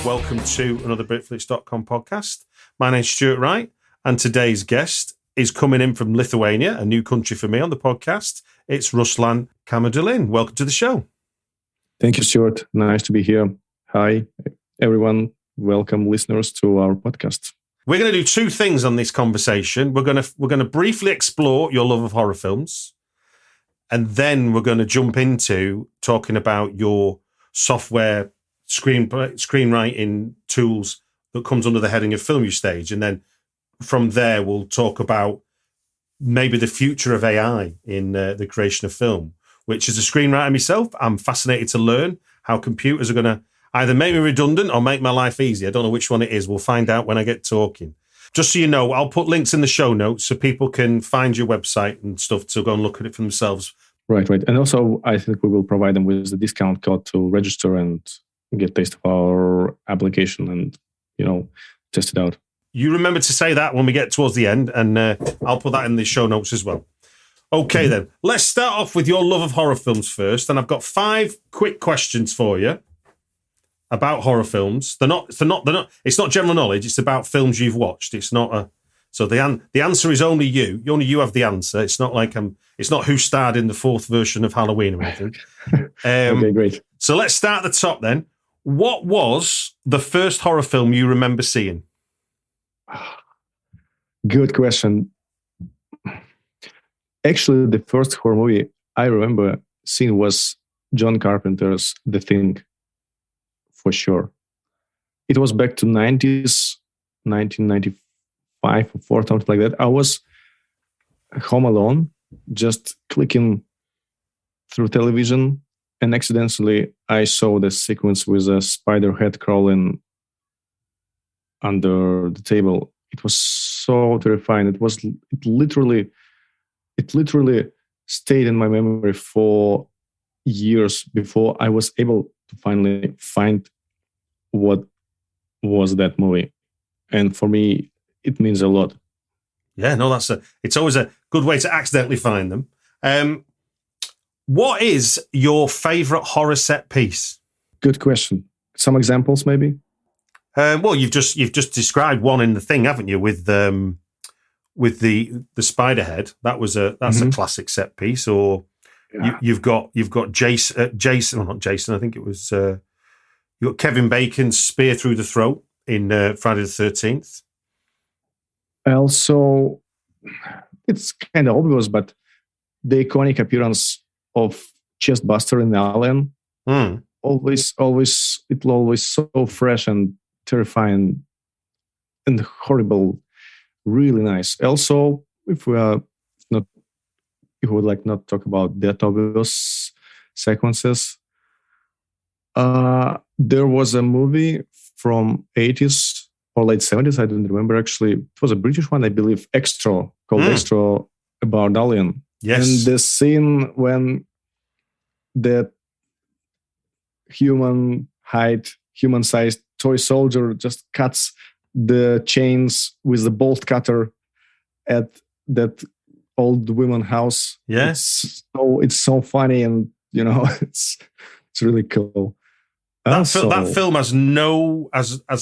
Welcome to another Britflicks.com podcast. My name's Stuart Wright, and today's guest is coming in from Lithuania, a new country for me on the podcast. It's Ruslan Khamidullin. Welcome to the show. Thank you, Stuart. Nice to be here. Hi, everyone. Welcome, listeners, to our podcast. We're going to do two things on this conversation. We're going to briefly explore your love of horror films, and then we're going to jump into talking about your software screenwriting tools that comes under the heading of Filmustage. And then from there, we'll talk about maybe the future of AI in the creation of film, which as a screenwriter myself, I'm fascinated to learn how computers are going to either make me redundant or make my life easy. I don't know which one it is. We'll find out when I get talking. Just so you know, I'll put links in the show notes so people can find your website and stuff to go and look at it for themselves. Right. And also, I think we will provide them with the discount code to register and get taste of our application and, test it out. You remember to say that when we get towards the end, and I'll put that in the show notes as well. Okay, then. Let's start off with your love of horror films first, and I've got 5 quick questions for you about horror films. They're not. It's not general knowledge. It's about films you've watched. It's not a. So the answer is only you. Only you have the answer. It's not like It's not who starred in the 4th version of Halloween or anything. Okay, great. So let's start at the top then. What was the first horror film you remember seeing? Good question. Actually, the first horror movie I remember seeing was John Carpenter's The Thing, for sure. It was back to 90s, 1995 or 4, something like that. I was home alone, just clicking through television, and accidentally I saw the sequence with a spider head crawling under the table. It was so terrifying. It literally stayed in my memory for years before I was able to finally find what was that movie. And for me, it means a lot. Yeah, no, it's always a good way to accidentally find them. What is your favorite horror set piece? Good question. Some examples, maybe? Well, you've just described one in The Thing, haven't you? With the spider head. That's a classic set piece. Or yeah. you've got Jason. Well, not Jason. I think it was. You got Kevin Bacon's spear through the throat in Friday the 13th. Also, it's kind of obvious, but the iconic appearance of Chestbuster in Alien, always so fresh and terrifying and horrible, really nice. Also, if we would like not talk about that obvious sequences, there was a movie from 80s or late 70s, I don't remember actually. It was a British one, I believe, called Extra, about Alien. Yes. And the scene when that human-sized toy soldier just cuts the chains with the bolt cutter at that old woman house. Yes. It's so funny, and it's really cool. That film has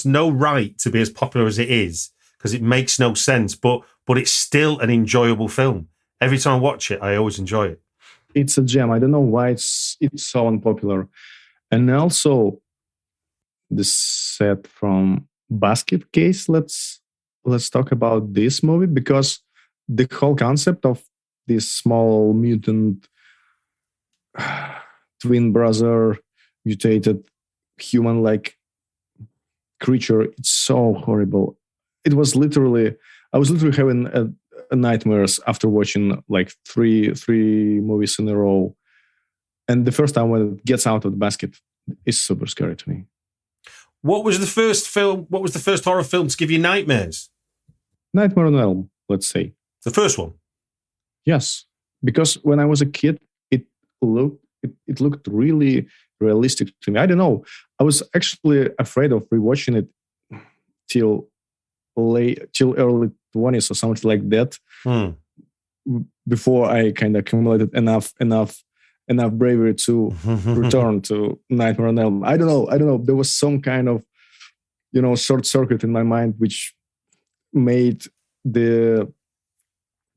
no right to be as popular as it is, because it makes no sense, but it's still an enjoyable film. Every time I watch it, I always enjoy it. It's a gem. I don't know why it's so unpopular. And also, the set from Basket Case. Let's talk about this movie, because the whole concept of this small mutant twin brother mutated human-like creature, it's so horrible. I was literally having nightmares after watching like three movies in a row. And the first time when it gets out of the basket is super scary to me. What was the first horror film to give you nightmares? Nightmare on Elm, let's say. The first one? Yes. Because when I was a kid, it looked really realistic to me. I don't know. I was actually afraid of rewatching it till early 20s or something like that. Before I kind of accumulated enough bravery to return to Nightmare on Elm. I don't know. There was some kind of short circuit in my mind, which made the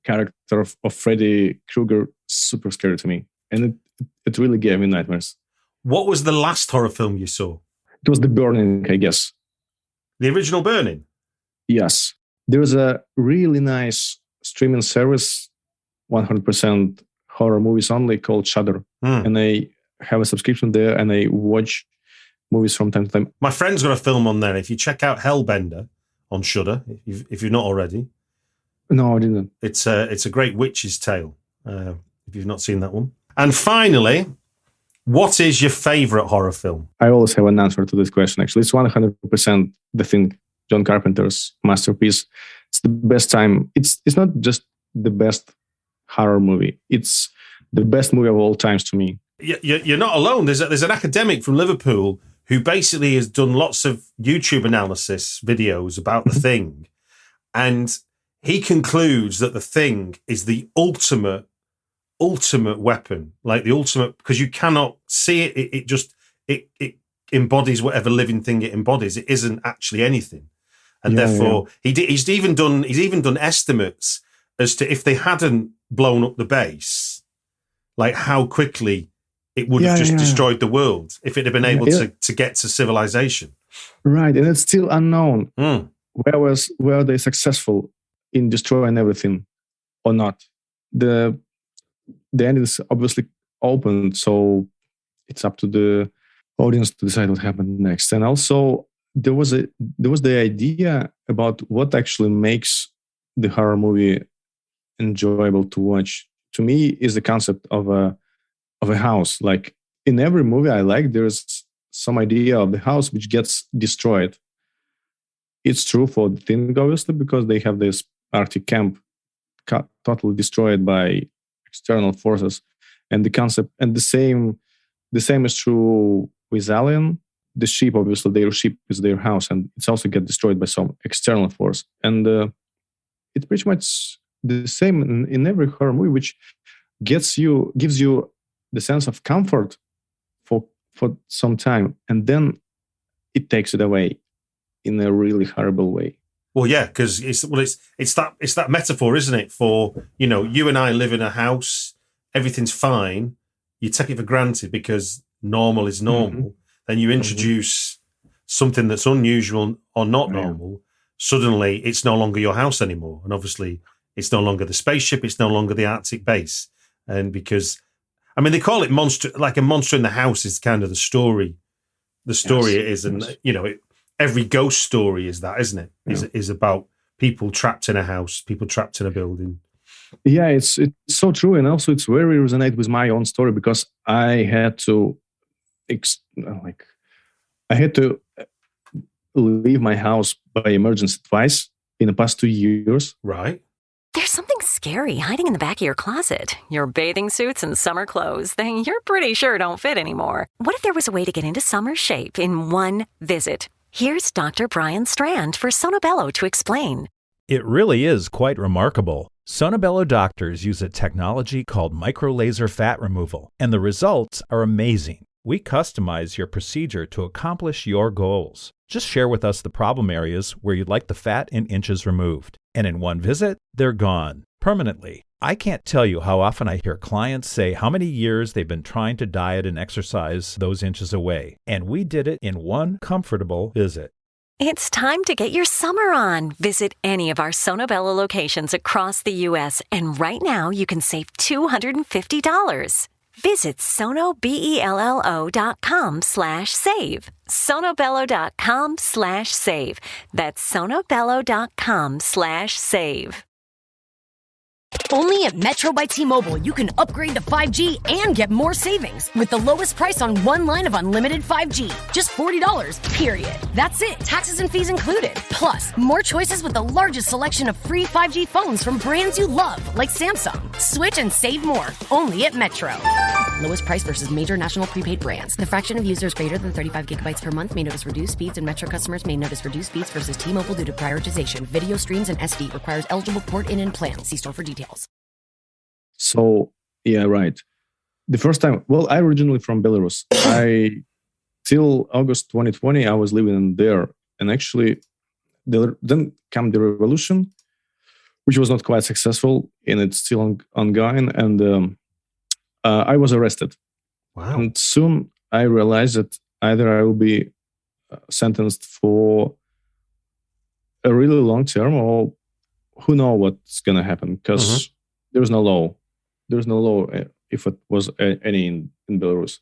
character of Freddy Krueger super scary to me. And it really gave me nightmares. What was the last horror film you saw? It was The Burning, I guess. The original Burning? Yes. There's a really nice streaming service, 100% horror movies only, called Shudder. And I have a subscription there, and I watch movies from time to time. My friend's got a film on there. If you check out Hellbender on Shudder, if you've not already. No, I didn't. It's a great witch's tale, if you've not seen that one. And finally, what is your favourite horror film? I always have an answer to this question, actually. It's 100% The Thing, John Carpenter's masterpiece. It's the best time. It's not just the best horror movie. It's the best movie of all times to me. You're not alone. There's an academic from Liverpool who basically has done lots of YouTube analysis videos about The Thing. And he concludes that The Thing is the ultimate weapon, like the ultimate, because you cannot see it. It embodies whatever living thing it embodies. It isn't actually anything. And therefore, he's even done estimates as to if they hadn't blown up the base, like how quickly it would have just destroyed the world if it had been able to get to civilization. Right, and it's still unknown. Were they successful in destroying everything or not? The end is obviously open, so it's up to the audience to decide what happened next. And also, there was the idea about what actually makes the horror movie enjoyable to watch. To me, is the concept of a house. Like in every movie I like, there's some idea of the house which gets destroyed. It's true for The Thing, obviously, because they have this Arctic camp totally destroyed by external forces, and the concept, and the same is true with Alien. The ship, obviously, their ship is their house, and it's also get destroyed by some external force. And it's pretty much the same in every horror movie, which gives you the sense of comfort for some time, and then it takes it away in a really horrible way. Well, yeah, because it's that metaphor, isn't it? For you and I live in a house, everything's fine. You take it for granted because normal is normal. Mm-hmm. Then you introduce something that's unusual or not normal. Suddenly, it's no longer your house anymore, and obviously, it's no longer the spaceship. It's no longer the Arctic base, and because they call it monster, like a monster in the house is kind of the story. The story it is, and every ghost story is that, isn't it? Yeah. Is about people trapped in a house, people trapped in a building. Yeah, it's so true, and also it's very resonate with my own story because I had to, leave my house by emergency twice in the past 2 years. Right. There's something scary hiding in the back of your closet. Your bathing suits and summer clothes that you're pretty sure don't fit anymore. What if there was a way to get into summer shape in one visit? Here's Dr. Brian Strand for Sonobello to explain. It really is quite remarkable. Sonobello doctors use a technology called microlaser fat removal, and the results are amazing. We customize your procedure to accomplish your goals. Just share with us the problem areas where you'd like the fat in inches removed. And in one visit, they're gone permanently. I can't tell you how often I hear clients say how many years they've been trying to diet and exercise those inches away. And we did it in one comfortable visit. It's time to get your summer on. Visit any of our Sonobello locations across the U.S. and right now you can save $250. Visit sonobello.com/save. sonobello.com/save. That's sonobello.com/save. Only at Metro by T-Mobile, you can upgrade to 5G and get more savings with the lowest price on one line of unlimited 5G. Just $40, period. That's it. Taxes and fees included. Plus, more choices with the largest selection of free 5G phones from brands you love, like Samsung. Switch and save more. Only at Metro. Lowest price versus major national prepaid brands. The fraction of users greater than 35 gigabytes per month may notice reduced speeds, and Metro customers may notice reduced speeds versus T-Mobile due to prioritization. Video streams and SD requires eligible port-in and plan. See store for details. So, yeah, right. The first time, I'm originally from Belarus. Till August 2020, I was living there And actually, then came the revolution, which was not quite successful, and it's still ongoing. And I was arrested. Wow. And soon I realized that either I will be sentenced for a really long term, or who knows what's going to happen, because there's no law. There's no law if it was any in Belarus.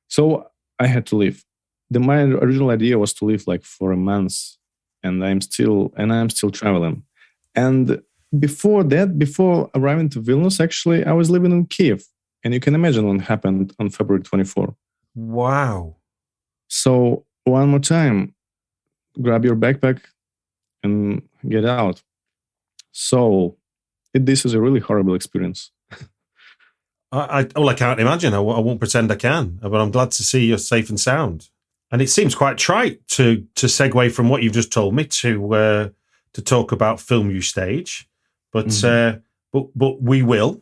So I had to leave. My original idea was to leave like for a month, and I'm still traveling. And before that, before arriving to Vilnius, actually, I was living in Kiev. And you can imagine what happened on February 24. Wow. So one more time, grab your backpack and get out. So this is a really horrible experience. I can't imagine. I won't pretend I can, but I'm glad to see you're safe and sound. And it seems quite trite to segue from what you've just told me to talk about Filmustage, but we will.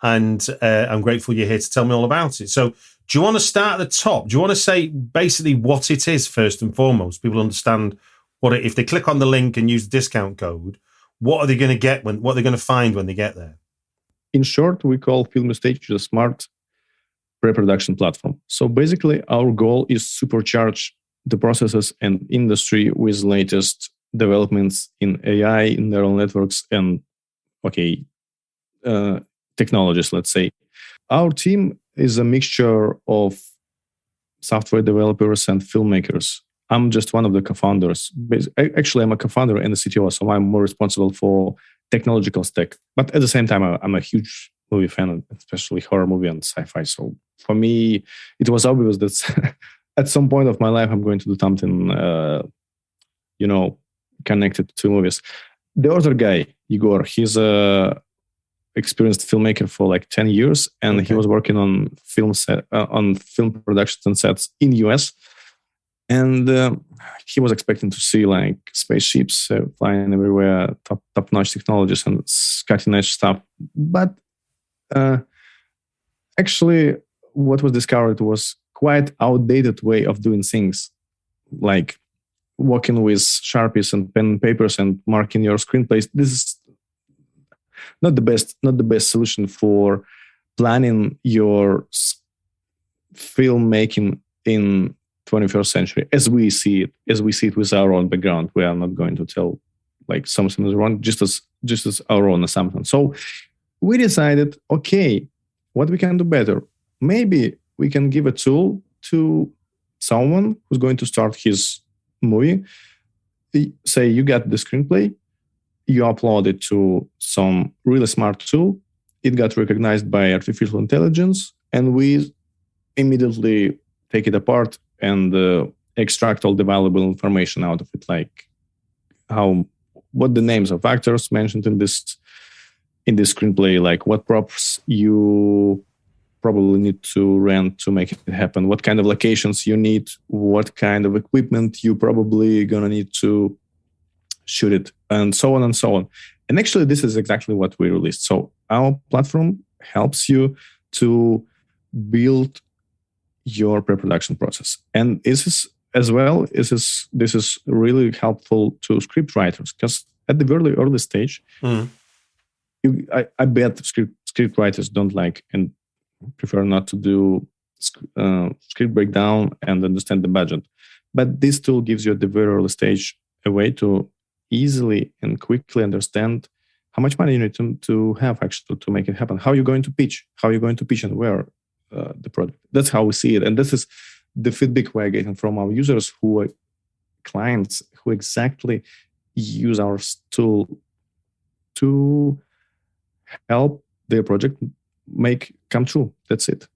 And I'm grateful you're here to tell me all about it. So do you want to start at the top? Do you want to say basically what it is first and foremost? People understand if they click on the link and use the discount code, what are they going to get what are they going to find when they get there? In short, we call Filmustage a smart pre-production platform. So basically our goal is supercharge the processes and industry with latest developments in AI, in neural networks, and technologies, let's say. Our team is a mixture of software developers and filmmakers. I'm just one of the co-founders. Actually, I'm a co-founder and a CTO, so I'm more responsible for technological stack. But at the same time, I'm a huge movie fan, especially horror movie and sci-fi. So for me, it was obvious that at some point of my life, I'm going to do something, connected to movies. The other guy, Igor, he's a experienced filmmaker for like 10 years, and he was working on film productions and sets in US. And he was expecting to see like spaceships flying everywhere, top-notch technologies and cutting-edge stuff. But actually, what was discovered was quite outdated way of doing things, like working with Sharpies and pen and papers and marking your screenplays. This is not the best solution for planning your filmmaking in 21st century, as we see it with our own background. We are not going to tell like something is wrong, just as our own assumption. So we decided, okay, what we can do better? Maybe we can give a tool to someone who's going to start his movie. Say you get the screenplay, you upload it to some really smart tool. It got recognized by artificial intelligence, and we immediately take it apart and extract all the valuable information out of it, like what the names of actors mentioned in this screenplay, like what props you probably need to rent to make it happen, what kind of locations you need, what kind of equipment you probably gonna need to shoot it, and so on and so on. And actually, this is exactly what we released. So our platform helps you to build your pre-production process. And this is really helpful to script writers, because at the very early stage, I bet script writers don't like and prefer not to do script breakdown and understand the budget. But this tool gives you at the very early stage a way to easily and quickly understand how much money you need to have actually to make it happen. How you're going to pitch, and where the product. That's how we see it. And this is the feedback we're getting from our users who are clients who exactly use our tool to help their project come true. That's it.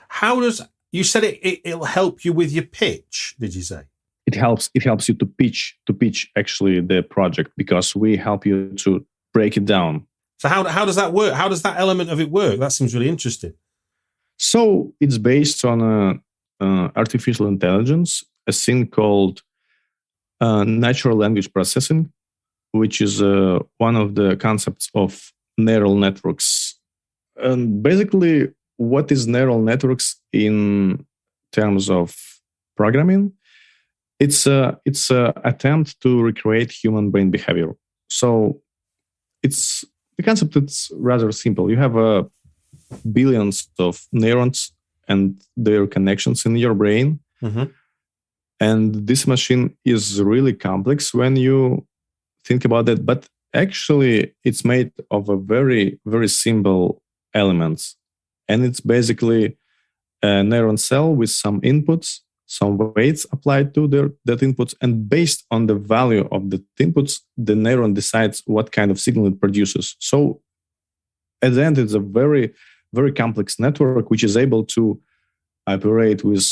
How does you said it'll help you with your pitch? Did you say it helps you to pitch actually the project, because we help you to break it down. So how does that work? How does that element of it work? That seems really interesting. So it's based on artificial intelligence, a thing called natural language processing, which is one of the concepts of neural networks. And basically, what is neural networks in terms of programming? It's a attempt to recreate human brain behavior. So the concept is rather simple. You have billions of neurons and their connections in your brain. Mm-hmm. And this machine is really complex when you think about it, but actually it's made of a very, very simple elements. And it's basically a neuron cell with some inputs, some weights applied to that inputs, and based on the value of the inputs, the neuron decides what kind of signal it produces. So at the end, it's a very, very complex network which is able to operate with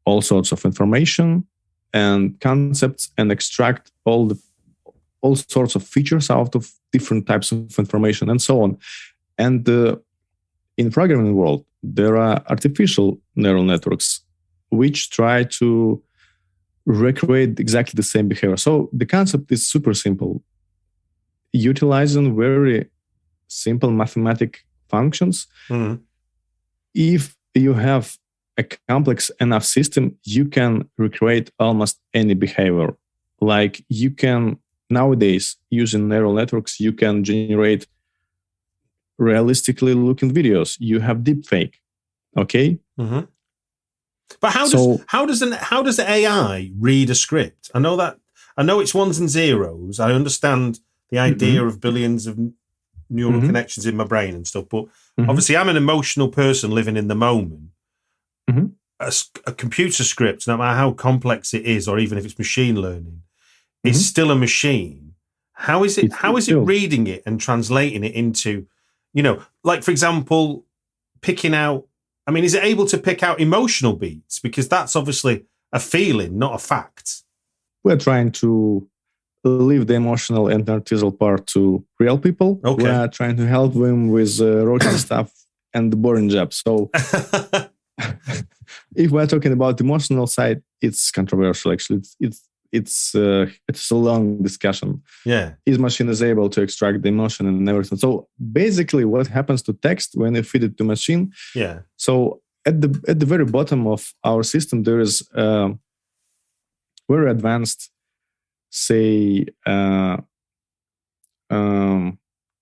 all sorts of information and concepts and extract all sorts of features out of different types of information and so on. And in programming world, there are artificial neural networks which try to recreate exactly the same behavior. So the concept is super simple. Utilizing very simple mathematic functions. Mm-hmm. If you have a complex enough system, you can recreate almost any behavior. Like you can, nowadays, using neural networks, you can generate realistically looking videos. You have deepfake. Okay? Mm-hmm. But how does the AI read a script? I know it's ones and zeros. I understand the idea of billions of neural connections in my brain and stuff, but obviously I'm an emotional person living in the moment. Mm-hmm. A computer script, no matter how complex it is, or even if it's machine learning, is still a machine. How is it reading it and translating it into, like, for example, picking out, is it able to pick out emotional beats? Because that's obviously a feeling, not a fact. We're trying to leave the emotional and artisanal part to real people. Okay. We're trying to help them with routine stuff and the boring job. So if we're talking about the emotional side, it's controversial, actually. It's a long discussion. Yeah. His machine is able to extract the emotion and everything. So basically what happens to text when you feed it to machine? Yeah. So at the very bottom of our system, there is very advanced, say,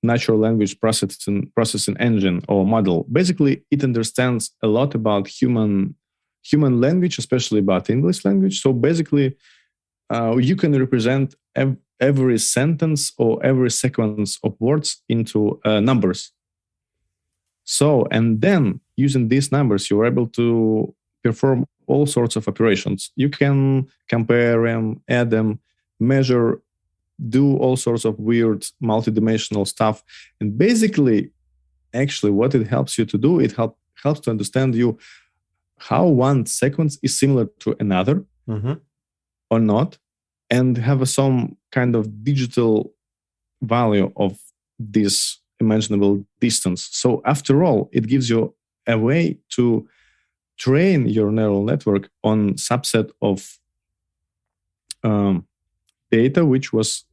natural language processing engine or model. Basically, it understands a lot about human language, especially about English language. So basically, you can represent every sentence or every sequence of words into numbers. So, and then using these numbers, you're able to perform all sorts of operations. You can compare them, add them, measure, do all sorts of weird multidimensional stuff. And basically, actually, what it helps you to do, it helps to understand you how one sequence is similar to another or not, and have some kind of digital value of this imaginable distance. So after all, it gives you a way to train your neural network on subset of data which was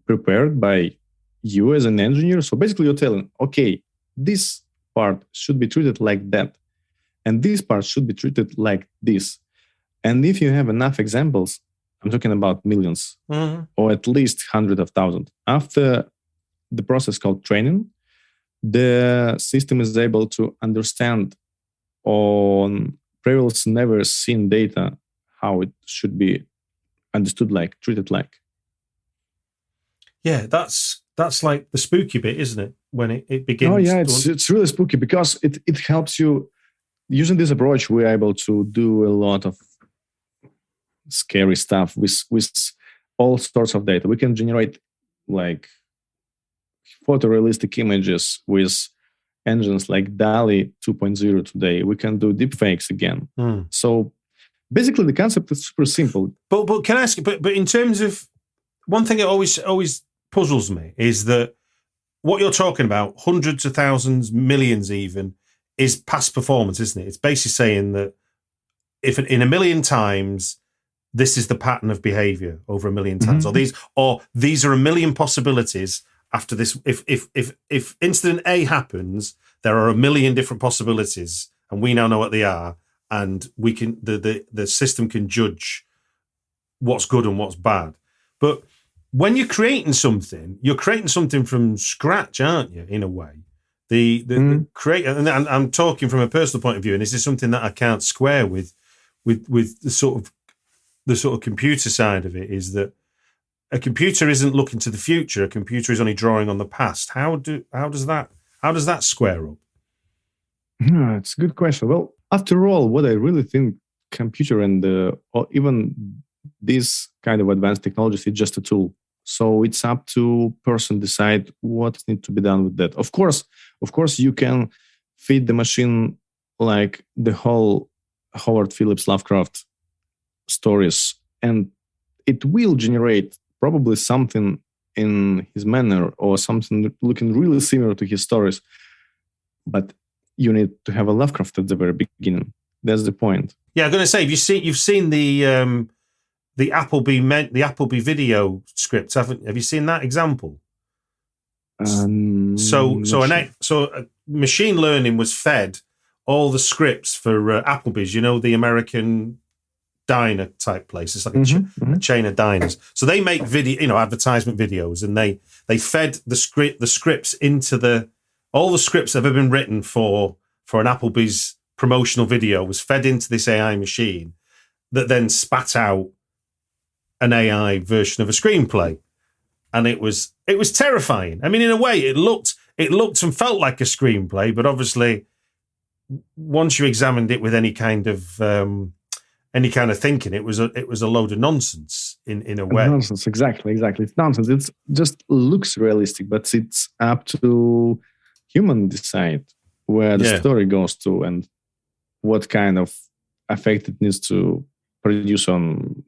prepared by you as an engineer. So basically you're telling, okay, this part should be treated like that, and this part should be treated like this. And if you have enough examples, I'm talking about millions or at least hundreds of thousands. After the process called training, the system is able to understand on previously never seen data how it should be understood like, treated like. Yeah, that's like the spooky bit, isn't it? When it begins. Oh yeah, it's really spooky because it helps you. Using this approach, we're able to do a lot of scary stuff with all sorts of data. We can generate like photorealistic images with engines like DALL-E 2.0 today. We can do deepfakes again. So basically the concept is super simple. But can I ask, but in terms of, one thing that always puzzles me is that what you're talking about, hundreds of thousands, millions even, is past performance, isn't it? It's basically saying that if in a million times, this is the pattern of behavior over a million times, or these are a million possibilities after this. If incident A happens, there are a million different possibilities, and we now know what they are, and we can the system can judge what's good and what's bad. But when you're creating something from scratch, aren't you? In a way, the create, and I'm talking from a personal point of view, and this is something that I can't square with the sort of computer side of it. Is that a computer isn't looking to the future; a computer is only drawing on the past. How does that square up? It's a good question. Well, after all, what I really think, computer and or even this kind of advanced technology is just a tool. So it's up to person decide what needs to be done with that. Of course, you can feed the machine like the whole Howard Phillips Lovecraft stories, and it will generate probably something in his manner or something looking really similar to his stories. But you need to have a Lovecraft at the very beginning. That's the point. Yeah, I'm going to say, you've seen the Appleby video script, haven't you? Have you seen that example? So machine learning was fed all the scripts for Applebee's, the American diner type place. It's like a chain of diners. So they make video, advertisement videos, and they fed the scripts into all the scripts that have been written for an Applebee's promotional video was fed into this AI machine that then spat out an AI version of a screenplay. And it was terrifying. I mean, in a way, it looked and felt like a screenplay, but obviously, once you examined it with any kind of thinking, it was a load of nonsense in a way. Nonsense, exactly. It's nonsense. It just looks realistic, but it's up to human decide where the story goes to and what kind of effect it needs to produce on,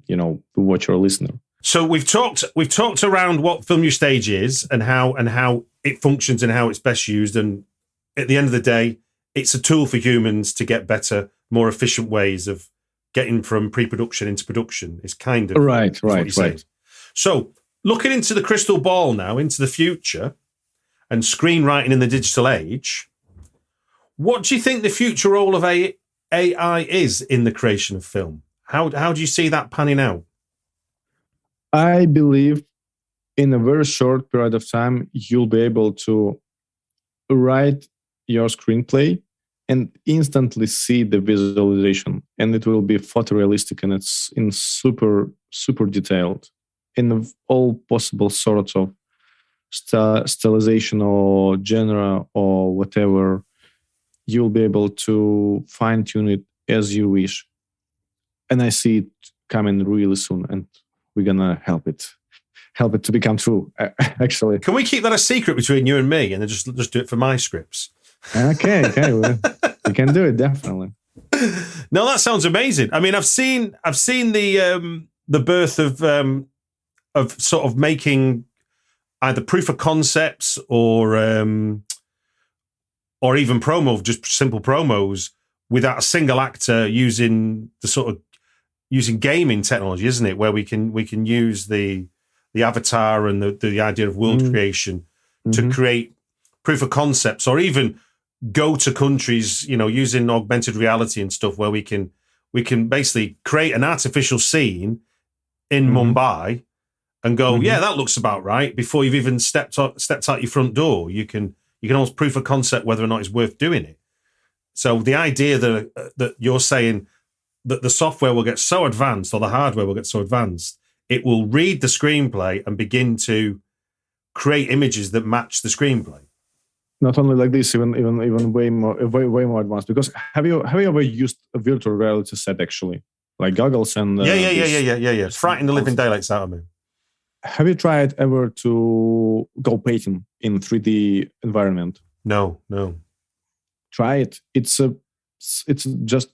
the watcher or listener. So we've talked around what Filmustage is and how it functions and how it's best used. And at the end of the day, it's a tool for humans to get better, more efficient ways of getting from pre-production into production. It's kind of right. So looking into the crystal ball now, into the future and screenwriting in the digital age, what do you think the future role of AI is in the creation of film? How do you see that panning out? I believe in a very short period of time, you'll be able to write your screenplay and instantly see the visualization. And it will be photorealistic, and it's in super, super detailed in all possible sorts of stylization or genre or whatever. You'll be able to fine-tune it as you wish. And I see it coming really soon, and we're gonna help it to become true. Actually, can we keep that a secret between you and me, and then just do it for my scripts? Okay, we can do it definitely. No, that sounds amazing. I mean, I've seen the birth of sort of making either proof of concepts or even just simple promos without a single actor using using gaming technology, isn't it? Where we can use the avatar and the idea of world creation to create proof of concepts, or even go to countries, using augmented reality and stuff, where we can basically create an artificial scene in Mumbai and go, yeah, that looks about right. Before you've even stepped out your front door, you can almost proof of concept whether or not it's worth doing it. So the idea that you're saying that the software will get so advanced, or the hardware will get so advanced, it will read the screenplay and begin to create images that match the screenplay. Not only like this, even way more advanced. Because have you ever used a virtual reality set, actually, like goggles and yeah. It's frightening the living daylights out of me. Have you tried ever to go painting in 3D environment? No. Try it. It's just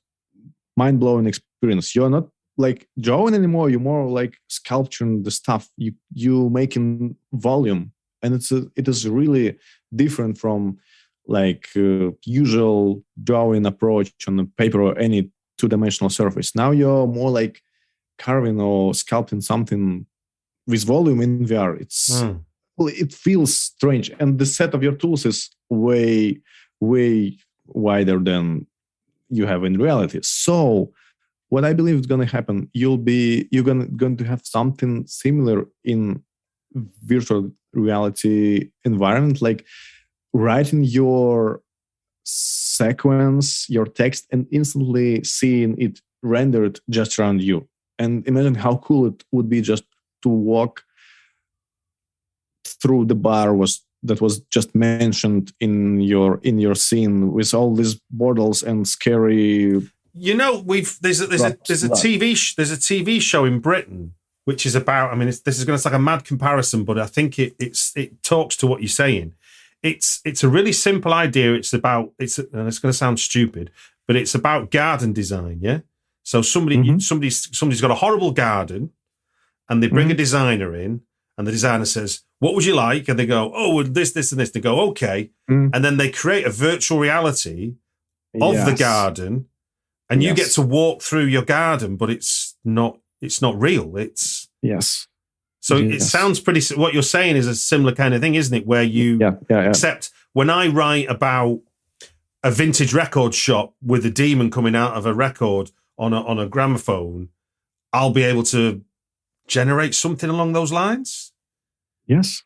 mind-blowing experience. You're not like drawing anymore. You're more like sculpturing the stuff. You making volume, and it is really different from like usual drawing approach on the paper or any two-dimensional surface. Now you're more like carving or sculpting something with volume in VR. It feels strange, and the set of your tools is way wider than you have in reality. So what I believe is going to happen, you're going to have something similar in virtual reality environment, like writing your sequence, your text, and instantly seeing it rendered just around you. And imagine how cool it would be just to walk through the bar that was just mentioned in your scene with all these borders and scary. You know, there's a TV show in Britain which is about. I mean, this is going to sound like a mad comparison, but I think it talks to what you're saying. It's a really simple idea. And it's going to sound stupid, but it's about garden design. Yeah. So somebody's got a horrible garden, and they bring a designer in, and the designer says, "What would you like?" And they go, "Oh, this, and this." They go, "Okay," and then they create a virtual reality of the garden, and you get to walk through your garden, but it's not real. It's So it sounds pretty. What you're saying is a similar kind of thing, isn't it? Where you except when I write about a vintage record shop with a demon coming out of a record on a gramophone, I'll be able to generate something along those lines. Yes.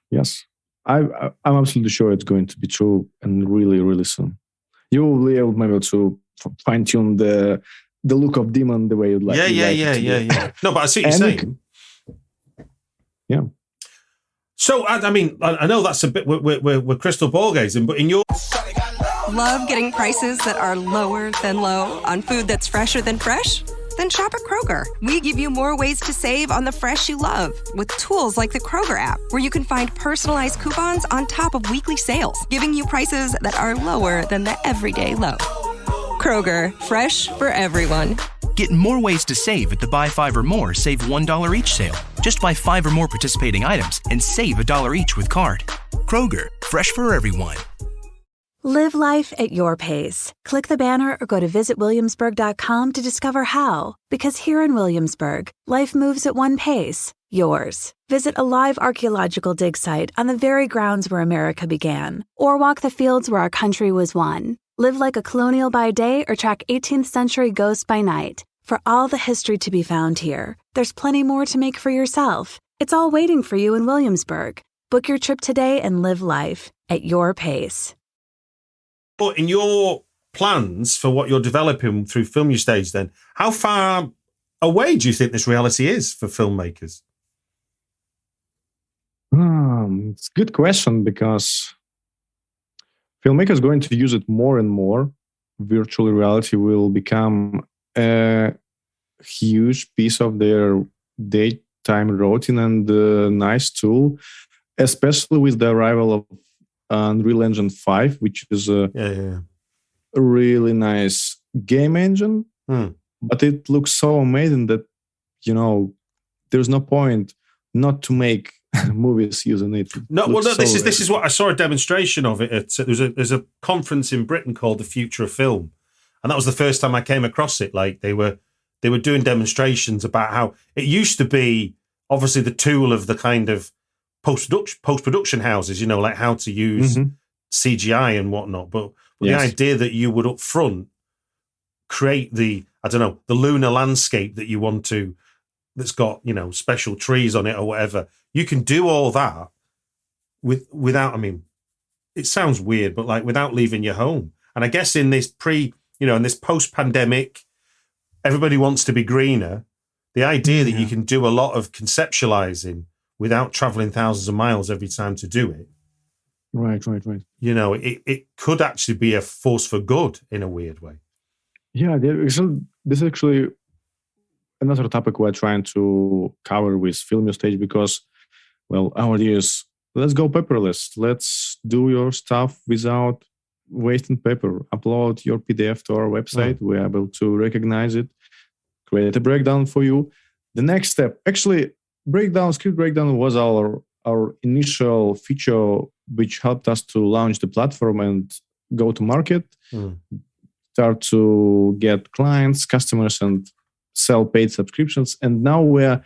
I'm absolutely sure it's going to be true, and really, really soon. You will be able to fine tune the look of demon the way you'd like. Yeah. No, but I see what you're saying. Yeah. So I mean, I know that's a bit we're crystal ball gazing, but in your Love getting prices that are lower than low on food that's fresher than fresh? Then shop at Kroger. We give you more ways to save on the fresh you love with tools like the Kroger app, where you can find personalized coupons on top of weekly sales, giving you prices that are lower than the everyday low. Kroger, fresh for everyone. Get more ways to save at the Buy 5 or More Save $1 each sale. Just buy 5 or more participating items and save $1 each with card. Kroger, fresh for everyone. Live life at your pace. Click the banner or go to visitwilliamsburg.com to discover how. Because here in Williamsburg, life moves at one pace, yours. Visit a live archaeological dig site on the very grounds where America began, or walk the fields where our country was won. Live like a colonial by day or track 18th century ghosts by night. For all the history to be found here, there's plenty more to make for yourself. It's all waiting for you in Williamsburg. Book your trip today and live life at your pace. But in your plans for what you're developing through Filmustage, then, how far away do you think this reality is for filmmakers? It's a good question, because filmmakers are going to use it more and more. Virtual reality will become a huge piece of their daytime routine and a nice tool, especially with the arrival of Unreal Engine 5, which is a really nice game engine. But it looks so amazing that, there's no point not to make movies using it. This is what I saw a demonstration of it. There's a conference in Britain called the Future of Film, and that was the first time I came across it. Like they were doing demonstrations about how it used to be obviously the tool of the kind of post-production houses, like how to use CGI and whatnot. But the idea that you would up front create the lunar landscape that you want to, that's got, special trees on it or whatever. You can do all that without, I mean, it sounds weird, but like without leaving your home. And I guess in this in this post-pandemic, everybody wants to be greener. The idea that you can do a lot of conceptualizing without traveling thousands of miles every time to do it. Right. It could actually be a force for good in a weird way. Yeah, this is actually another topic we're trying to cover with Filmustage, because, our idea is, let's go paperless. Let's do your stuff without wasting paper. Upload your PDF to our website. We're able to recognize it, create a breakdown for you. The next step, actually, script breakdown was our initial feature, which helped us to launch the platform and go to market, start to get clients, customers, and sell paid subscriptions. And now we're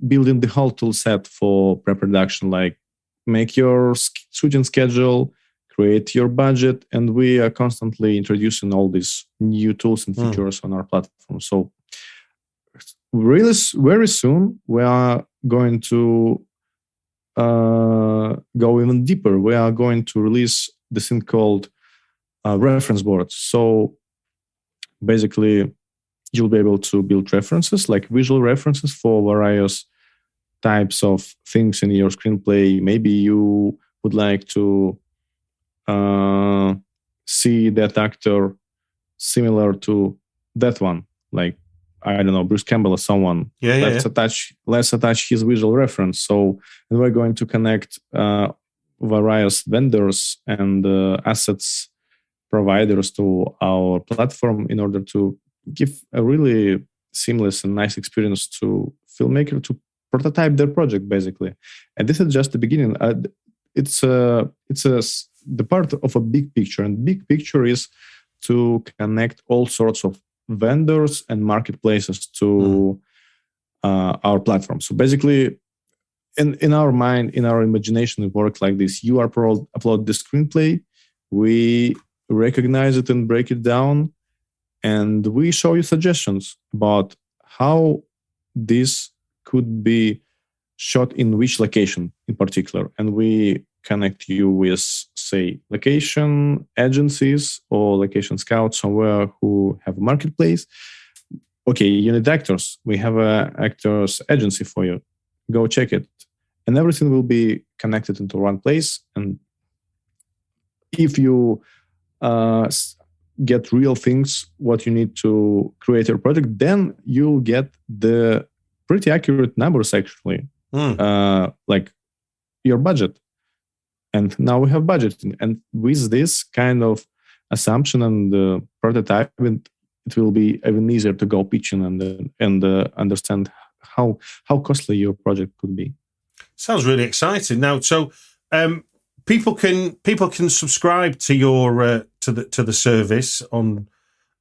building the whole tool set for pre-production, like make your shooting schedule, create your budget, and we are constantly introducing all these new tools and features on our platform. So really very soon we are going to go even deeper. We are going to release this thing called reference boards. So basically, you'll be able to build references, like visual references for various types of things in your screenplay. Maybe you would like to see that actor similar to that one, like, I don't know, Bruce Campbell or someone. Let's attach his visual reference. So, and we're going to connect various vendors and assets providers to our platform in order to give a really seamless and nice experience to filmmaker to prototype their project, basically. And this is just the beginning. It's the part of a big picture, and big picture is to connect all sorts of vendors and marketplaces to our platform. So basically, in our mind, in our imagination, it works like this. You upload the screenplay, we recognize it and break it down, and we show you suggestions about how this could be shot in which location in particular. And we connect you with, say, location agencies or location scouts somewhere who have a marketplace. Okay, you need actors. We have an actors agency for you. Go check it. And everything will be connected into one place. And if you get real things, what you need to create your project, then you'll get the pretty accurate numbers, actually, like your budget. And now we have budgeting. And with this kind of assumption and prototyping, it will be even easier to go pitching and understand how costly your project could be. Sounds really exciting. Now, so people can subscribe to your to the service on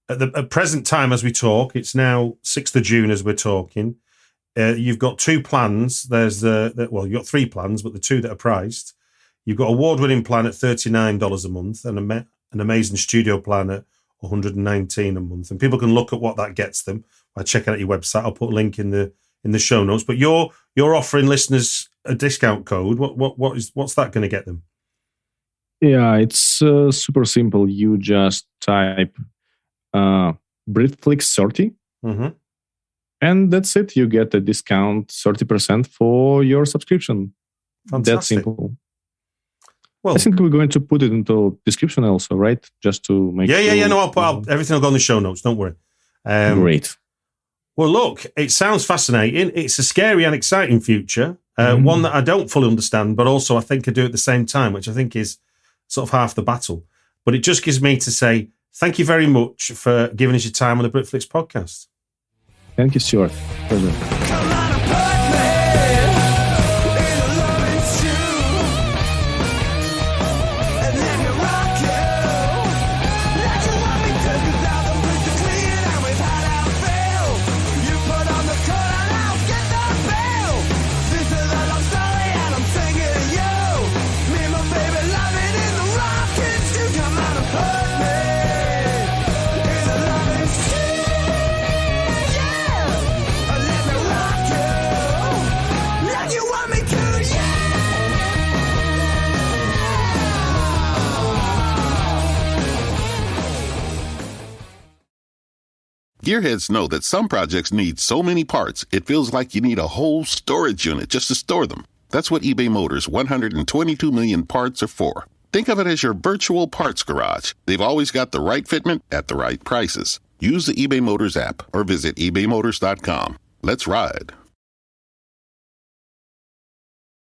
at present time as we talk. It's now 6th of June as we're talking. You've got two plans. There's you've got three plans, but the two that are priced. You've got award-winning plan at $39 a month and an amazing studio plan at $119 a month. And people can look at what that gets them by checking out your website. I'll put a link in the show notes. But you're offering listeners a discount code. What's that going to get them? Yeah, it's super simple. You just type Britflicks 30. Mm-hmm. And that's it. You get a discount 30% for your subscription. Fantastic. That's simple. Well, I think we're going to put it into description also, right? Just to make sure. Yeah. No, everything will go in the show notes. Don't worry. Great. Well, look, it sounds fascinating. It's a scary and exciting future. One that I don't fully understand, but also I think I do at the same time, which I think is sort of half the battle. But it just gives me to say thank you very much for giving us your time on the Britflicks podcast. Thank you, Stuart. Pleasure. Gearheads know that some projects need so many parts, it feels like you need a whole storage unit just to store them. That's what eBay Motors' 122 million parts are for. Think of it as your virtual parts garage. They've always got the right fitment at the right prices. Use the eBay Motors app or visit ebaymotors.com. Let's ride.